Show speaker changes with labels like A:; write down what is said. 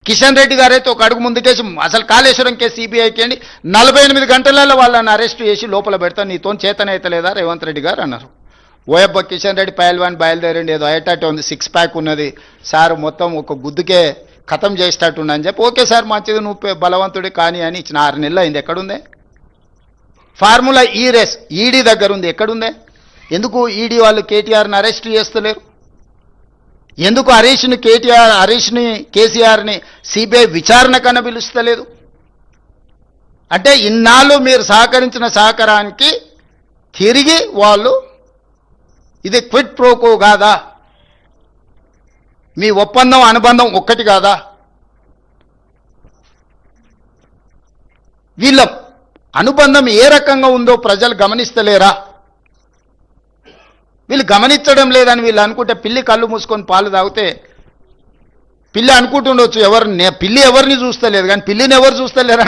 A: కిషన్ రెడ్డి గారైతే ఒక అడుగు ముందుకేసి అసలు కాళేశ్వరం కేసు సిబిఐకి అండి 48 గంటలలో వాళ్ళని అరెస్ట్ చేసి లోపల పెడతాను, నీతో చేతనైతే లేదా రేవంత్ రెడ్డి గారు అన్నారు. ఓయబ్బ కిషన్ రెడ్డి పైల్వాన్ బయలుదేరండి, ఏదో అయ్యేటట్టు ఉంది, 6 ప్యాక్ ఉన్నది సార్, మొత్తం ఒక గుద్దుకే ఖతం చేసేటట్టు అని చెప్పి, ఓకే సార్ మంచిది, నువ్వు బలవంతుడి కానీ అని ఇచ్చిన 6 నెలలు అయింది. ఎక్కడుందే ఫార్ములా ఈ రేస్? ఈడీ దగ్గర ఉంది, ఎక్కడుందే? ఎందుకు ఈడీ వాళ్ళు కేటీఆర్ని అరెస్ట్ చేస్తలేరు? ఎందుకు హరీష్ని కేసీఆర్ని సిబిఐ విచారణ కన్నా పిలుస్తలేదు? అంటే ఇన్నాళ్ళు మీరు సహకరించిన సహకారానికి తిరిగి వాళ్ళు ఇది క్విట్ ప్రోకో కాదా? మీ ఒప్పందం అనుబంధం ఒక్కటి కాదా? వీళ్ళ అనుబంధం ఏ రకంగా ఉందో ప్రజలు గమనిస్తలేరా? వీళ్ళు గమనించడం లేదని వీళ్ళు అనుకుంటే, పిల్లి కళ్ళు మూసుకొని పాలు తాగితే పిల్లి అనుకుంటుండొచ్చు, పిల్లి ఎవరిని చూస్తలేదు కానీ పిల్లిని ఎవరు చూస్తలేరు